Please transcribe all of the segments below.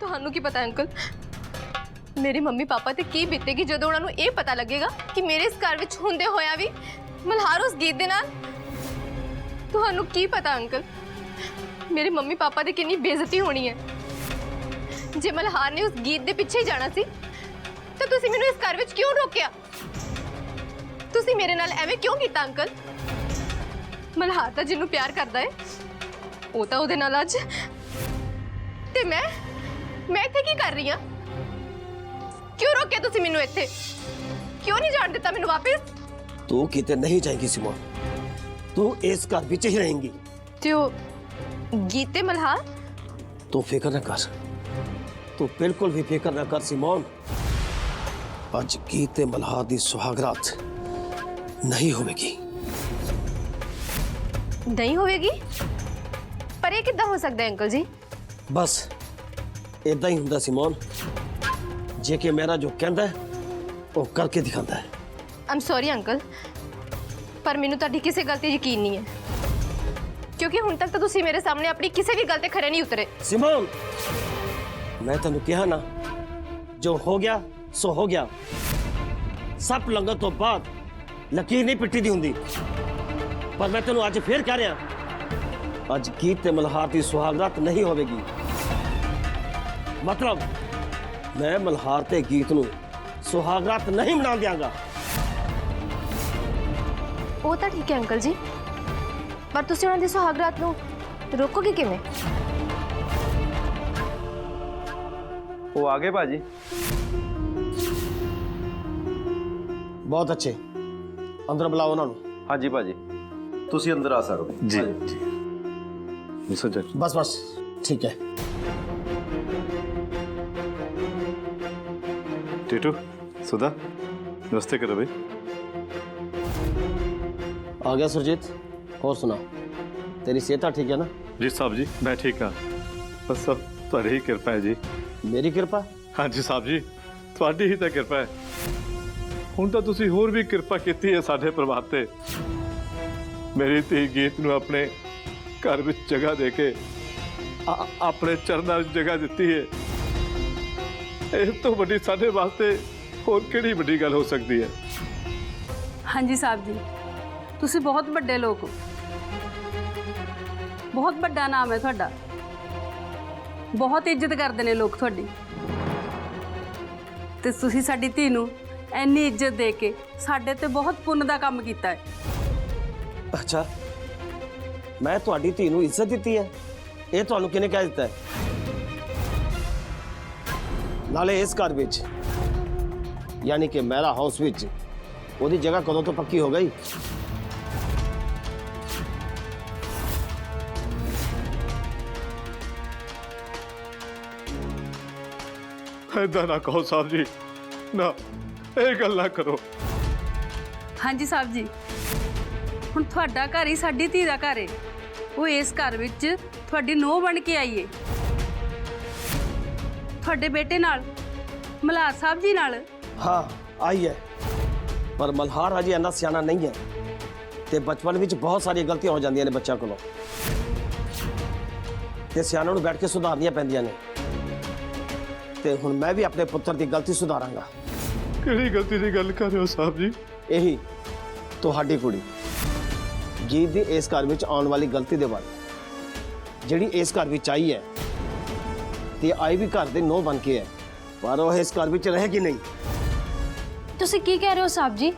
ਤੁਹਾਨੂੰ ਕੀ ਪਤਾ ਅੰਕਲ मेरे मम्मी पापा ते की बीतेगी जदों उन्हां नूं ये पता लगेगा कि मेरे इस घर विच हुंदे होया भी मल्हार उस गीत दे नाल। तुहानूं की पता अंकल मेरे मम्मी पापा दी कितनी बेइज्जती होनी है। जे मल्हार ने उस गीत दे पिछे ही जाना सी तो तुसीं मैनूं इस घर विच क्यों रोकिया? तुसीं मेरे नाल एवें क्यों कीता अंकल? मल्हार तां जिन्नूं प्यार करदा है वो तां उहदे नाल अज ते मैं इत्थे की कर रही हां? क्यों रोके तुसी मैनू इत्थे? क्यों नहीं जान देता मैनू वापस? तू किते नहीं जाएगी सिमोन, तू इस घर विच ही रहेंगी। त्यो गीते मल्हार तू फिक्र ना कर, तू बिल्कुल भी फिक्र ना कर सिमोन। आज गीते मल्हार दी सुहागरात नहीं होगी। नहीं होगी? पर ये किद्दां हो सकता है अंकल जी? बस इदा ही हुंदा सिमोन, जे कि मेरा जो कहता है वो करके दिखाता है। आई एम सॉरी अंकल पर मैनू तुहाडी किसी गल ते यकीन नहीं है क्योंकि हुण तक तो तुसी मेरे सामने अपनी किसी भी गल ते खरे नहीं उतरे। सिमोन मैं तेनू कहा ना, जो हो गया सो हो गया। सब लंघन तो बाद लकीर नहीं पिट्टी दी हुंदी। पर मैं तेनू अज फिर कह रहा, अज गीत ते मल्हार दी सुहागरात नहीं होगी। मतलब मैं मल्हार ते गीत नू सुहागरात नहीं मना दियांगा। वो तो ठीक है अंकल जी पर तुसी उन्हां दी सुहागरात नू रोकोगे किवें? वो आगे भाजी। बहुत अच्छे, अंदर बुलाओ उन्हां नू। हाँ जी भाजी, तुसी अंदर आ सकते जी। बस बस ठीक है। टीटू, सुधा, नमस्ते करो भाई। आ गया सुरजीत, और सुना, तेरी सेहत ठीक है ना? जी साहब जी, मैं ठीक हाँ, बस सब तुहाडी ही कृपा है जी। मेरी कृपा? हाँ जी साहब जी, तुहाडी ही तो कृपा है। हुण तो तुसी होर भी कृपा कीती है साडे परिवार ते। मेरी धी गीत नूं अपने घर विच जगह दे के अपने चरनां विच जगह दित्ती है। इस तो वड्डी साडे वास्ते होर किहड़ी वड्डी गल हो सकती है? हाँ जी साहब जी, तुसी बहुत बड़े लोग हो, बहुत बड़ा नाम है तुहाडा, बहुत इज्जत करते हैं लोग तुहाडी। ते तुसी साडी धी नूं इन्नी इज्जत दे के साडे ते बहुत पुण्य दा काम कीता है। अच्छा, मैं तुहाडी धी नूं इज्जत दित्ती है? ये तुहानूं किहने कह दित्ता है? नाले इस घर विच यानी कि मेरा हाउस विच ओदी जगह कदों तो पक्की हो गई? ऐदा ना कहो साहब जी, ना ये गल ना करो। हाँ जी साहब जी, हुण तुहाडा घर ही साडी धी दा घर है। वो इस घर विच तुहाडी नूंह बन के आई है, तुहाडे बेटे नाल, मल्हार साहब जी नाल। हाँ आई है, पर मल्हार अजे इन्ना सियाना नहीं है ते बचपन विच बहुत सारी गलतियां हो जांदियां ने बच्चों कोलों ते सियाणों नूं बैठ के सुधारनियां पैंदियां ने। ते हुण मैं भी अपने पुत्र की गलती सुधारांगा। किहड़ी गलती दी गल कर रहे हो साहब जी? यही तुहाडी कुड़ी गीत दी इस घर विच आउण वाली गलती दे बारे, जिहड़ी इस घर विच आई है ते आई भी घर दे नूंह बन के है, पर वो इस घर विच रहेगी नहीं। तुसी की कह रहे हो साहब जी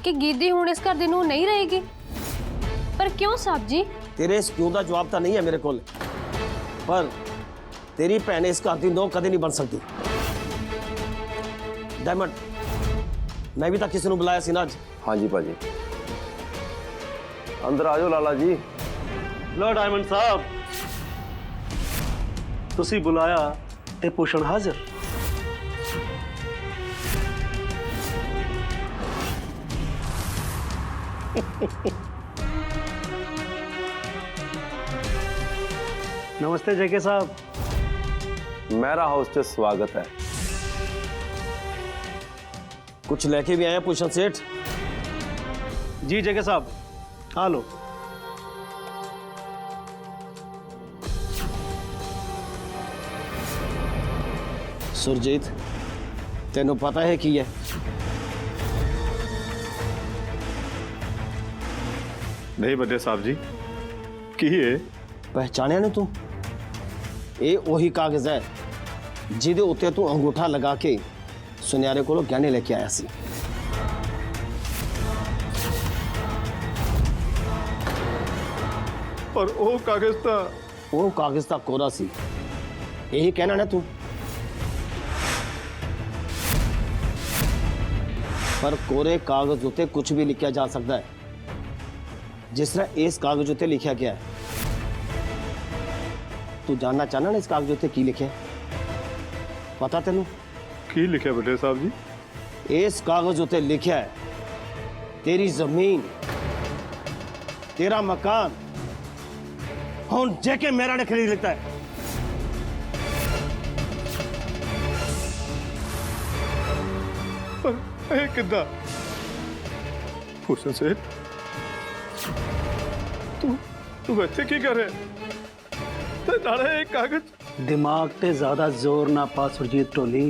कि गीदी हुण इस घर दी नूंह नहीं रहेगी? पर क्यों साहब जी? तेरे इस क्यों का जवाब तो नहीं है मेरे को, पर तेरी भैन इस घर की नूंह कदे नहीं बन सकती। डायमंड, मैं भी तो किसी को बुलाया सी ना अज। हाँ जी भाजी, अंदर आ जाओ लाला जी। लो डायमंड साहब, तुसी बुलाया ते पुछण हाजिर। नमस्ते जेके साहब। मेरा हाउस च स्वागत है। कुछ लेके भी आया भूषण सेठ? जी जेके साहब, आ लो। ਸੁਰਜੀਤ ਤੈਨੂੰ ਪਤਾ ਹੈ ਕੀ ਹੈ? ਨਹੀਂ ਵੱਡੇ ਸਾਹਿਬ ਜੀ, ਕੀ ਹੈ? ਪਹਿਚਾਣਿਆ ਨਾ ਤੂੰ? ਇਹ ਉਹੀ ਕਾਗਜ਼ ਹੈ ਜਿਹਦੇ ਉੱਤੇ ਤੂੰ ਅੰਗੂਠਾ ਲਗਾ ਕੇ ਸੁਨਿਆਰੇ ਕੋਲੋਂ ਗਹਿਣੇ ਲੈ ਕੇ ਆਇਆ ਸੀ। ਪਰ ਉਹ ਕਾਗਜ਼ ਤਾਂ ਉਹ ਕਾਗਜ਼ ਤਾਂ ਕੋਰਾ ਸੀ, ਇਹੀ ਕਹਿਣਾ ਨਾ ਤੂੰ? ਪਰ ਕੋਰੇ ਕਾਗਜ਼ ਉੱਤੇ ਕੁਝ ਵੀ ਲਿਖਿਆ ਜਾ ਸਕਦਾ ਹੈ, ਜਿਸ ਤਰ੍ਹਾਂ ਇਸ ਕਾਗਜ਼ ਉੱਤੇ ਲਿਖਿਆ ਗਿਆ ਹੈ। ਤੂੰ ਜਾਣਨਾ ਚਾਹਨਾ ਨਾ ਇਸ ਕਾਗਜ਼ ਉੱਤੇ ਕੀ ਲਿਖਿਆ? ਪਤਾ ਤੈਨੂੰ ਕੀ ਲਿਖਿਆ ਵੱਡੇ ਸਾਹਿਬ ਜੀ? ਇਸ ਕਾਗਜ਼ ਉੱਤੇ ਲਿਖਿਆ ਹੈ ਤੇਰੀ ਜ਼ਮੀਨ, ਤੇਰਾ ਮਕਾਨ ਹੁਣ जेके मेहरा ने खरीद लेता है। ਪਰ ਇਹ ਕਿੱਦਾਂ? ਭੂਸ਼ਣ ਸੇਠ, ਤੂੰ ਇੱਥੇ ਕੀ ਕਰ ਰਿਹਾ? ਤੇ ਨਾਲੇ ਇਹ ਕਾਗਜ਼। ਦਿਮਾਗ ਤੇ ਜ਼ਿਆਦਾ ਜ਼ੋਰ ਨਾ ਪਾ ਸੁਰਜੀਤ ਢੋਲੀ,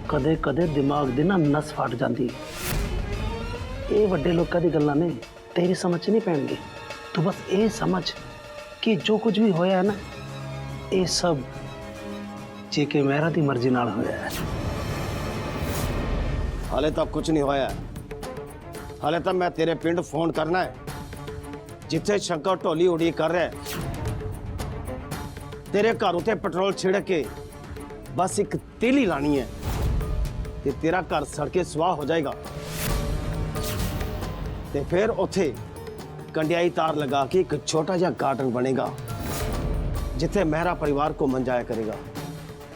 ਕਦੇ ਕਦੇ ਦਿਮਾਗ ਦੀ ਨਾ ਨਸ ਫਟ ਜਾਂਦੀ। ਇਹ ਵੱਡੇ ਲੋਕਾਂ ਦੀ ਗੱਲਾਂ ਨੇ, ਤੇਰੀ ਸਮਝ 'ਚ ਨਹੀਂ ਪੈਣਗੇ। ਤੂੰ ਬਸ ਇਹ ਸਮਝ ਕਿ ਜੋ ਕੁਝ ਵੀ ਹੋਇਆ ਹੈ ਨਾ, ਇਹ ਸਭ जेके मेहरा ਦੀ ਮਰਜ਼ੀ ਨਾਲ ਹੋਇਆ ਹੈ। हाले तक कुछ नहीं होया। हाले तक मैं तेरे पिंड फोन करना है, जिथे शंकर ढोली उड़ी कर रहा है। तेरे घर उत्ते पेट्रोल छिड़ के बस एक तीली लानी है ते तेरा घर सड़ के सुआह हो जाएगा। ते फिर उत्थे कंडियाई तार लगा के एक छोटा जा गार्डन बनेगा जिथे मेहरा परिवार को मंजाया करेगा।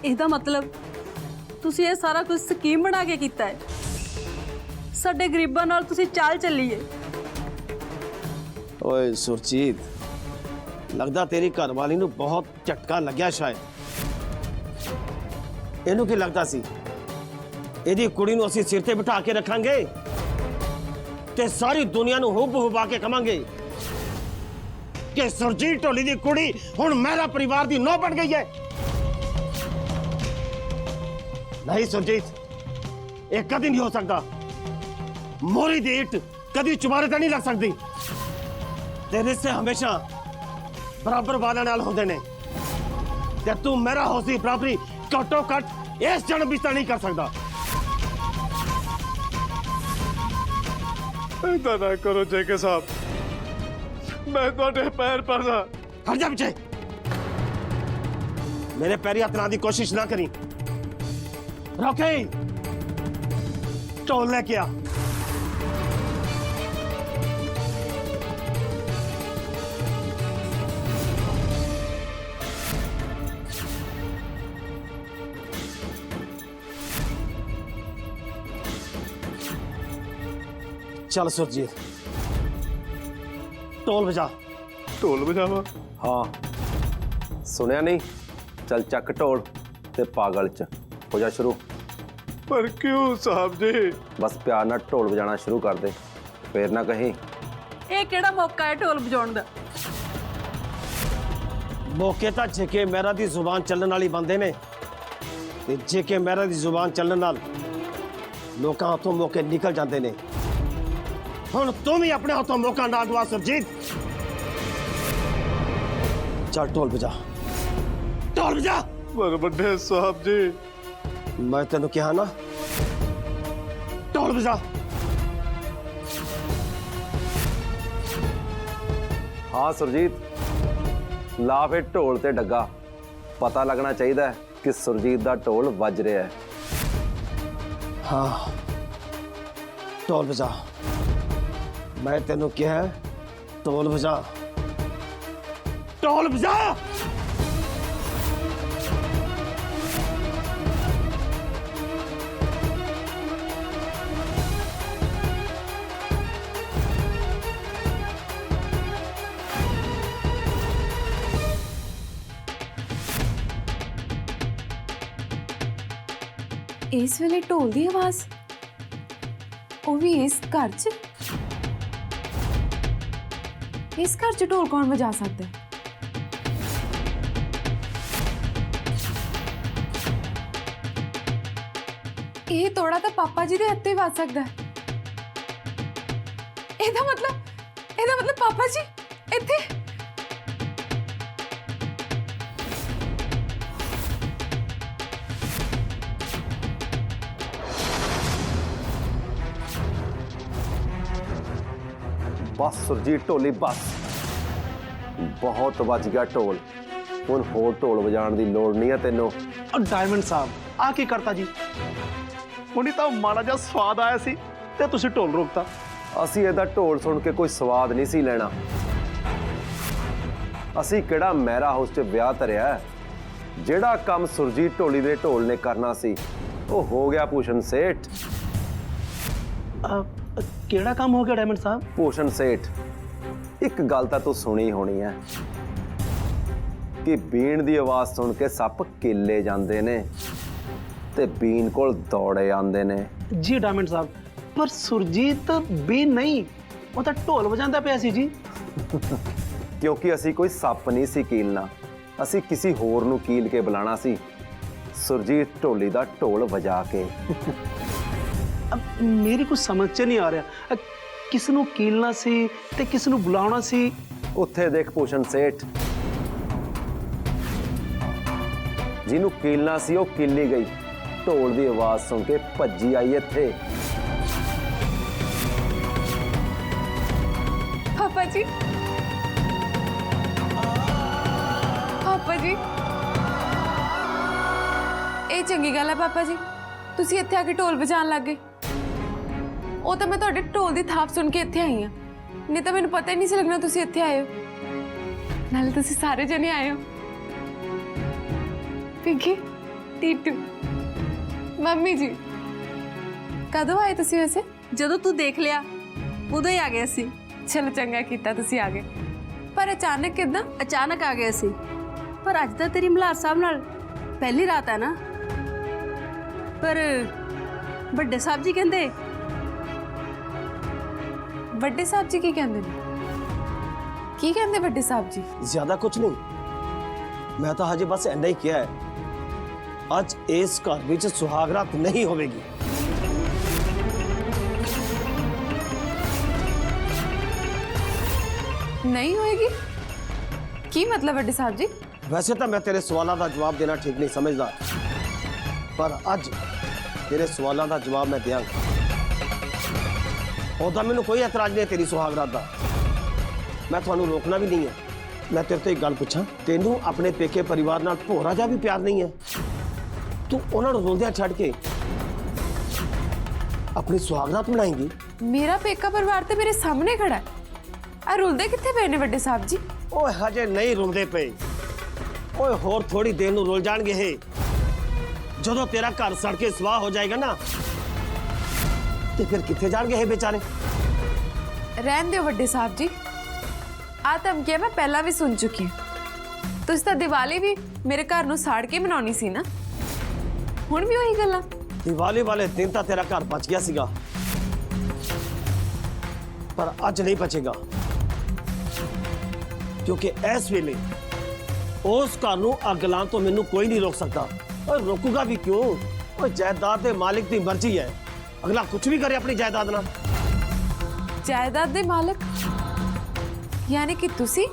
ਇਹਦਾ ਮਤਲਬ ਤੁਸੀਂ ਇਹ ਸਾਰਾ ਕੁਝ ਸਕੀਮ ਬਣਾ ਕੇ ਕੀਤਾ ਹੈ? ਸਾਡੇ ਗਰੀਬਾਂ ਨਾਲ ਤੁਸੀਂ ਚਾਲ ਚੱਲੀਏ। ओए सुरजीत, लगता तेरी घरवाली नूं बहुत झटका लग्या शायद। इहनूं की लगता सी इहदी कुड़ी नूं असीं सिर ते बिठा के रखांगे ते सारी दुनिया नूं हुब हुबा के कहांगे कि सुरजीत ढोली दी कुड़ी हुण मेरा परिवार दी नौं बन गई है। नहीं सुरजीत, ये कदी नहीं हो सकता। मोरी दी ईट कदी चुबारे ते नहीं लग सकती। ते रिश्ते हमेशा बराबर वाले नाल होंदे ने ते तू मेरा हौसली बराबरी घट्टो घट इस जन्म विच नहीं कर सकता। ऐसा ना करो जेके साहब, मैं ਤੁਹਾਡੇ पैर पड़दा। हट जा पीछे, मेरे पैरी हथ लाने की कोशिश ना करी। रोके टोल लेके आ। चल सुरजीत, टोल बजा। ਢੋਲ ਵਜਾਵਾ? हाँ सुनिया नहीं? चल चक ढोल ते पागल च हो जा शुरू। पर क्यों साहब जी? बस प्यार नाल ढोल बजाना शुरू कर दे, फिर ना कहीं। ਇਹ ਕਿਹੜਾ ਮੌਕਾ ਹੈ ਢੋਲ ਵਜਾਉਣ ਦਾ? मौके तो जेके मेहरा दी जुबान चलने वाली बंदे ने ते जेके मेहरा दी जुबान चलने नाल लोकां हाथों मौके निकल जाते ने। हुण तुम ही अपने हाथों मौका ना गवा सुरजीत। चल ढोल बजा, ढोल बजा। पर ਵੱਡੇ साहब जी, मैं तेनों कहा ना, ढोल बजा। हाँ सुरजीत, ला फिर ढोल ते डग्गा। पता लगना चाहिए कि सुरजीत दा ढोल वज रहा है। हाँ ढोल बजा। मैं तेनों कहा ढोल बजा, ढोल बजा। इस वेले ढोल की आवाज, वो भी इस घर च? इस घर च ढोल कौन बजा सकता है? ਇਹ ਤੋੜਾ ਤਾਂ ਪਾਪਾ ਜੀ ਦੇ ਹੱਥੇ ਵੱਜ ਸਕਦਾ ਹੈ। ਇਹਦਾ ਮਤਲਬ ਪਾਪਾ ਜੀ ਇੱਥੇ। ਬਸ ਸੁਰਜੀਤ ਢੋਲੀ ਬਸ, ਬਹੁਤ ਵੱਜ ਗਿਆ ਢੋਲ। ਹੁਣ ਹੋਰ ਢੋਲ ਵਜਾਉਣ ਦੀ ਲੋੜ ਨਹੀਂ ਹੈ ਤੈਨੂੰ। और डायमंड साहब आ की करता जी ਹੁਣੀ ਤਾਂ ਮਾੜਾ ਜਿਹਾ ਸਵਾਦ ਆਇਆ ਸੀ ਤੇ ਤੁਸੀਂ ਢੋਲ ਰੋਕਤਾ। ਅਸੀਂ ਇਹਦਾ ਢੋਲ ਸੁਣ ਕੇ ਕੋਈ ਸਵਾਦ ਨਹੀਂ ਸੀ ਲੈਣਾ। ਅਸੀਂ ਕਿਹੜਾ ਮਹਿਰਾ ਹਾਊਸ 'ਚ ਵਿਆਹ ਧਰਿਆ ਹੈ? ਜਿਹੜਾ ਕੰਮ ਸੁਰਜੀਤ ਢੋਲੀ ਦੇ ਢੋਲ ਨੇ ਕਰਨਾ ਸੀ ਉਹ ਹੋ ਗਿਆ ਭੂਸ਼ਣ ਸੇਠ। केड़ा काम हो गया डायमंड साहब? ਭੂਸ਼ਣ ਸੇਠ, ਇੱਕ ਗੱਲ ਤਾਂ ਤੂੰ ਸੁਣੀ ਹੋਣੀ ਹੈ ਕਿ ਬੀਣ ਦੀ ਆਵਾਜ਼ ਸੁਣ ਕੇ ਸੱਪ ਕਿੱਲੇ ਜਾਂਦੇ ਨੇ ਤੇ ਬੀਣ ਕੋਲ ਦੌੜੇ ਆਉਂਦੇ ਨੇ। जी डायमंड साहब, पर सुरजीत भी नहीं, वो तो ढोल बजांदा पिया सी जी। ਕਿਉਂਕਿ ਅਸੀਂ ਕੋਈ ਸੱਪ ਨਹੀਂ ਸੀ ਕੀਲਣਾ, ਅਸੀਂ ਕਿਸੇ ਹੋਰ ਨੂੰ ਕੀਲ ਕੇ ਬੁਲਾਣਾ ਸੀ, ਸੁਰਜੀਤ ਢੋਲੀ ਦਾ ਢੋਲ ਵਜਾ ਕੇ। अब मेरी कुछ समझ च नहीं आ रहा, किस नू कीलना सी ते किस नू बुलाना सी। ਉੱਥੇ ਦੇਖ ਭੂਸ਼ਣ ਸੇਠ, ਜਿਹਨੂੰ ਕੀਲਣਾ ਸੀ ਉਹ ਕੀਲੀ ਗਈ, ਢੋਲ ਦੀ ਆਵਾਜ਼ ਸੁਣ ਕੇ ਭੱਜੀ ਆਈ ਇੱਥੇ। ਪਾਪਾ ਜੀ, ਪਾਪਾ ਜੀ, ਇਹ ਚੰਗੀ ਗੱਲ ਹੈ ਪਾਪਾ ਜੀ, ਤੁਸੀਂ ਇੱਥੇ ਆ ਕੇ ਢੋਲ ਵਜਾਉਣ ਲੱਗ ਗਏ। ਉਹ ਤਾਂ ਮੈਂ ਤੁਹਾਡੇ ਢੋਲ ਦੀ ਥਾਪ ਸੁਣ ਕੇ ਇੱਥੇ ਆਈ ਹਾਂ, ਨਹੀਂ ਤਾਂ ਮੈਨੂੰ ਪਤਾ ਹੀ ਨਹੀਂ ਸੀ ਲੱਗਣਾ ਤੁਸੀਂ ਇੱਥੇ ਆਏ ਹੋ। ਨਾਲੇ ਤੁਸੀਂ ਸਾਰੇ ਜਣੇ ਆਏ ਹੋ। ਪਿੰਕੀ, ਟੀਟੂ, ਮੰਮੀ ਜੀ, ਕਦੋਂ ਆਏ ਤੁਸੀਂ ਵੈਸੇ? ਜਦੋਂ ਤੂੰ ਦੇਖ ਲਿਆ ਉਦੋਂ ਹੀ ਆ ਗਏ ਸੀ। ਚਲੋ ਚੰਗਾ ਕੀਤਾ ਤੁਸੀਂ ਆ ਗਏ, ਪਰ ਅਚਾਨਕ ਕਿੱਦਾਂ? ਅਚਾਨਕ ਆ ਗਏ ਸੀ, ਪਰ ਅੱਜ ਤਾਂ ਤੇਰੀ ਮਲਹਾਰ ਸਾਹਿਬ ਨਾਲ ਪਹਿਲੀ ਰਾਤ ਹੈ ਨਾ। ਪਰ ਵੱਡੇ ਸਾਹਿਬ ਜੀ ਕਹਿੰਦੇ। ਵੱਡੇ ਸਾਹਿਬ ਜੀ ਕੀ ਕਹਿੰਦੇ ਨੇ? ਕੀ ਕਹਿੰਦੇ ਵੱਡੇ ਸਾਹਿਬ ਜੀ? ज्यादा कुछ नहीं, मैं तो हजे बस एंडा ही किया है। आज इस घर विच सुहागरात नहीं होवेगी। नहीं होएगी? की मतलब ਵੱਡੇ ਸਾਹਿਬ ਜੀ? वैसे तो मैं तेरे सवालों का जवाब देना ठीक नहीं समझदा, पर अज तेरे सवालों का जवाब मैं देंगा। ओदा मैनू कोई एतराज नहीं तेरी सुहागरात का, मैं थानू रोकना भी नहीं है। मैं तेरे तो एक गल पूछा, तेनू अपने पेके परिवार नाल भोरा जा भी प्यार नहीं है? तू उन्होंने रोलदियां छड़ के अपनी सुहागरात मनाएंगी? मेरा पेका परिवार तो मेरे सामने खड़ा है। आ रुलदे कित्थे पए ने ਵੱਡੇ ਸਾਹਿਬ जी? ओए हजे नहीं रुलदे पे, ओए होर थोड़ी देर नू रुल जाणगे हे। जदों तेरा घर सड़ के स्वाह हो जाएगा ना, ते फिर कित्थे जाणगे हे बेचारे? रहन दियो ਵੱਡੇ ਸਾਹਿਬ जी, आ धमकियां मैं पहला भी सुन चुकी हूं। तुसीं तां दिवाली भी मेरे घर नू साड़ के मनाउणी सी ना, हुण भी वही गल्लां। दिवाली वाले दिन तो तेरा घर बच गया सीगा, पर अज नहीं बचेगा, क्योंकि इस वेले उस घर नू अग लाण तो मैनू कोई नहीं रोक सकता। और रोकूगा भी क्यों? और जायदाद के मालिक की मर्जी है, अगला कुछ भी करे अपनी जायदाद नाल। जायदाद दे मालिक यानी कि तुसी?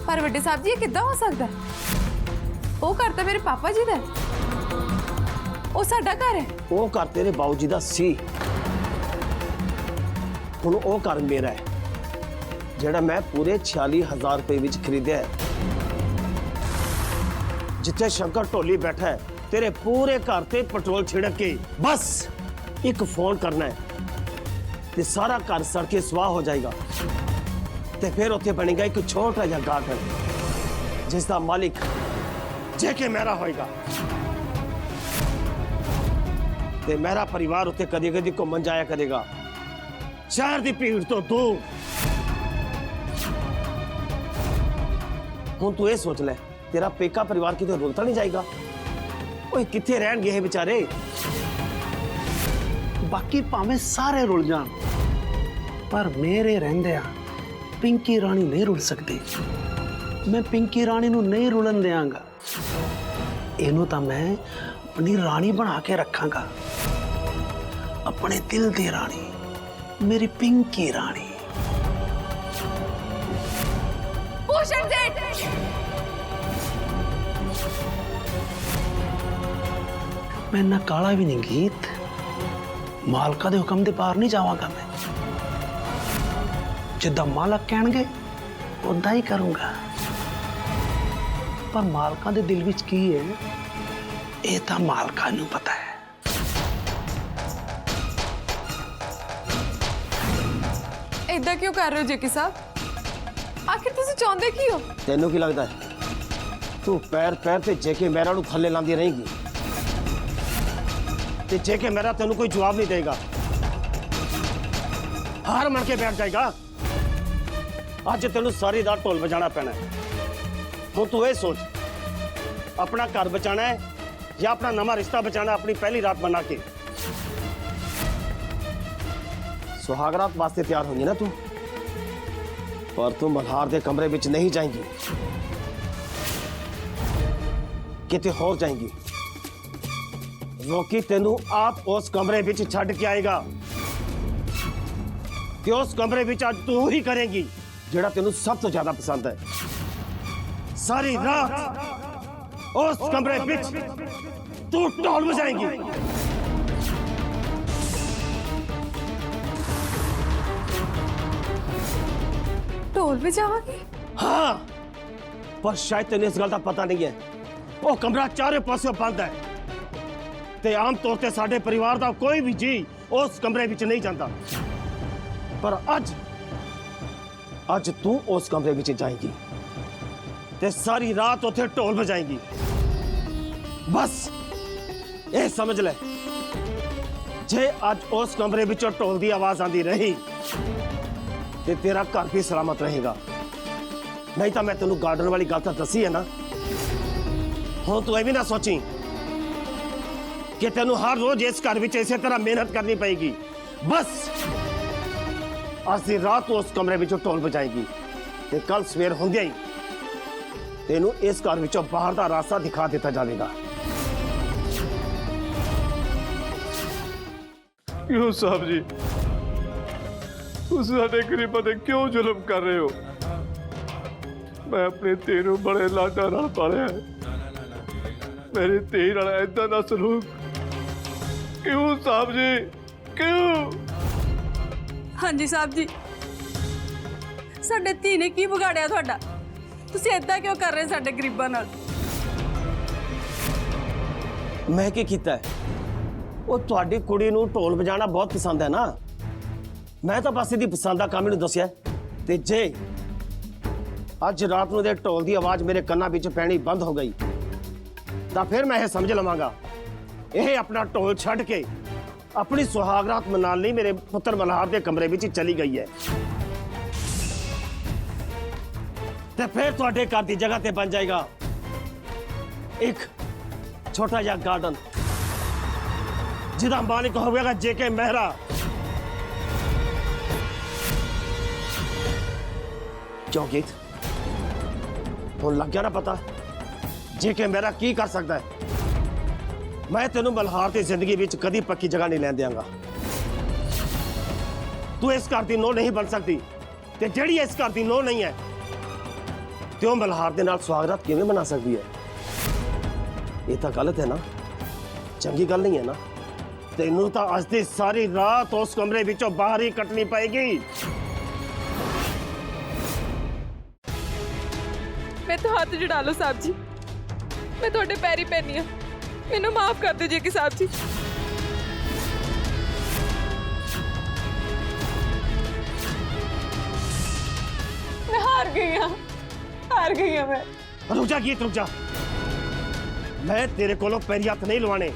पर ਵੱਡੇ ਸਾਹਿਬ जी ये किद्दां हो सकदा? वो घर तो मेरे पापा जी दा है, वो साडा घर है। वो घर तेरे बाऊ जी दा सी, हुण वो घर मेरा है, जेड़ा मैं पूरे 46,000 रुपए विच खरीदिया है। जिथे शंकर ढोली बैठा है, तेरे पूरे घर ते पेट्रोल छिड़क के बस एक फोन करना है ते सारा घर सड़ के स्वाह हो जाएगा। ते फिर उत्थे बनेगा एक छोटा जिहा गार्डन, जिसका मालिक जेके मेरा होएगा। ते मेरा परिवार उत्ते कदी कदी घूमन जाया करेगा, शहर की भीड़ तो दूर। हुण तू ये सोच ले, तेरा पेका परिवार किते रुलता नहीं जाएगा? ओए किथे रहणगे हे बेचारे? बाकी भावें सारे रुल जान, पर मेरे रहंदिया पिंकी रानी नहीं रुल सकती। मैं पिंकी रानी नू नहीं रुलन देंगा। इनू तां मैं अपनी रानी बना के रखांगा, अपने दिल दी रानी, मेरी पिंकी रानी। भूषण सेठ, मैं ना काला भी नहीं गीत, मालका दे हुक्म दे पार नहीं जावांगा मैं। जिद्दां मालक कहणगे उदां ही करूंगा। पर मालका दे दिल विच की है ये तां मालका नूं पता है। इदां क्यों कर रहे हो जेकी साहब? आखिर तुसी चाਹੁੰਦੇ ਕੀ ਹੋ? ਤੈਨੂੰ ਕੀ ਲੱਗਦਾ ਹੈ ਤੂੰ ਪੈਰ ਪੈਰ ਤੇ ਜੇਕੇ ਮੇਰਾ ਨੂੰ ਥੱਲੇ ਲਾਂਦੀ ਰਹੇਗੀ ਤੇ ਜੇਕੇ ਮੇਰਾ ਤੈਨੂੰ ਕੋਈ ਜਵਾਬ ਨਹੀਂ ਦੇਗਾ, ਹਾਰ ਮੰਨ ਕੇ ਬੈਠ ਜਾਏਗਾ। ਅੱਜ ਤੈਨੂੰ ਸਾਰੀ ਰਾਤ ਢੋਲ ਵਜਾਣਾ ਪੈਣਾ ਹੈ। ਹੁਣ ਤੂੰ ਇਹ ਸੋਚ, ਆਪਣਾ ਘਰ ਬਚਾਣਾ ਹੈ ਜਾਂ ਆਪਣਾ ਨਵਾਂ ਰਿਸ਼ਤਾ ਬਚਾਣਾ ਆਪਣੀ ਪਹਿਲੀ ਰਾਤ ਬਣਾ ਕੇ। ਸੁਹਾਗ ਰਾਤ ਵਾਸਤੇ ਤਿਆਰ ਹੋਈਏ ਨਾ ਤੂੰ, पर तू मल्हार के कमरे विच नहीं जाएंगी, किते होर जाएंगी। रोकी तेनू आप उस कमरे विच छड़ के आएगा कि उस कमरे विच आज तू ही करेंगी जेड़ा तेनू सब तो ज्यादा पसंद है। सारी रात उस कमरे विच तू ढोल बजाएंगी। ढोल बजाओगे? हाँ, पर शायद तेन इस गल का पता नहीं है, वो कमरा चारों पासों बंद है ते आम तौर ते साडे परिवार का कोई भी जी उस कमरे विच नहीं जाता। पर अज तू उस कमरे विच जाएगी ते सारी रात उथे ढोल बजाएगी। बस ये समझ ले, जे अज उस कमरे विचों ढोल की आवाज आती रही ते तेरा घर भी सलामत रहेगा। नहीं तो मैं तेनू गार्डन वाली गल तो दसी है ना। हुण तू भी ना सोची कि तेनू हर रोज इस घर में इसे तरह मेहनत करनी पड़ेगी। बस आज की रात उस कमरे में ढोल बजाएगी ते कल सवेर होंदे ही तेनू इस घर में बाहर का रास्ता दिखा दिता जाएगा। क्यों साहब जी, ਤੁਸੀਂ ਸਾਡੇ ਗਰੀਬਾਂ ਤੇ ਕਿਉਂ ਜ਼ੁਲਮ ਕਰ ਰਹੇ ਹੋ? ਮੈਂ ਆਪਣੀ ਧੀ ਨੂੰ ਬੜੇ ਲਾਡਾਂ ਨਾਲ ਪਾਲਿਆ, ਮੇਰੀ ਧੀ ਨਾਲ ਏਦਾਂ ਦਾ ਸਲੂਕ ਕਿਉਂ ਸਾਹਿਬ ਜੀ, ਕਿਉਂ? ਹਾਂਜੀ ਸਾਹਿਬ ਜੀ, ਸਾਡੇ ਧੀ ਨੇ ਕੀ ਵਿਗਾੜਿਆ ਤੁਹਾਡਾ? ਤੁਸੀਂ ਏਦਾਂ ਕਿਉਂ ਕਰ ਰਹੇ ਸਾਡੇ ਗਰੀਬਾਂ ਨਾਲ? मैं की कीता है? वो तुहाडी कुड़ी नूं ढोल बजाना बहुत पसंद है ना। मैं तो बस इहदी पसंद का काम इहनूं दस्सिया ते जे अज रात नूं दे ढोल की आवाज़ मेरे कन्नां विच पैणी बंद हो गई तो फिर मैं यह समझ लवांगा यह अपना ढोल छड्ड के अपनी सुहाग रात मनाने लई मेरे पुत्र मल्हार के कमरे विच चली गई है। ते फिर तुहाडे घर की जगह ते बन जाएगा एक छोटा जा गार्डन जिदा मालिक होगा जेके मेहरा। क्यों गीत हुण लग गया ना पता जेके मेहरा की कर सकता है। मैं तेनू मल्हार की जिंदगी विच कदी पक्की जगह नहीं लैन देंगा। तू इस घर की नूह नहीं बन सकती ते जेड़ी इस घर की नूह नहीं है ते मल्हार दे नाल सुहागरात किवें मना सकती है? ये तो गलत है ना, चंगी गल नहीं है ना। तेनू तो अज दी सारी रात उस कमरे विचों बाहर ही कटनी पएगी। मैं तो हाथ जुड़ा लो साहब जी, मैं थोड़े पैरी पैनी हाँ, मैनू माफ कर दो जेकी साहब जी। मैं हार गई हाँ, हार गई हाँ मैं। रुक जा गीत, रुक जा। मैं तेरे कोलों पैरी हत्थ नहीं लवाने।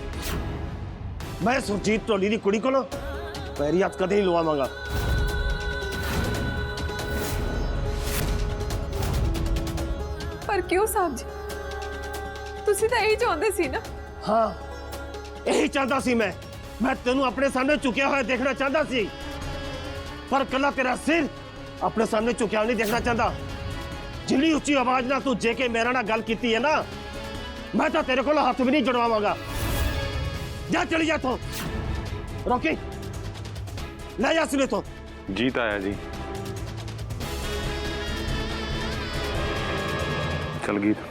मैं सुरजीत ढोली दी कुड़ी कोलों पैरी हत्थ कदे नहीं लवावांगा। पर क्यों साहब जी, तुसी तो यही चाहते सी ना? हाँ, यही चाहता सी मैं तेनू अपने सामने झुकिया हुआ देखना चाहता सी, पर कला तेरा सिर अपने सामने झुकिया नहीं देखना चाहता। जिन्नी उच्ची आवाज ना तू जेके मेरा ना गल कीती है ना, मैं तो तेरे को हाथ भी नहीं जुड़वावांगा। जा चली जा तो रॉकी ले जा सुने तो जी ताया जी। चल गीत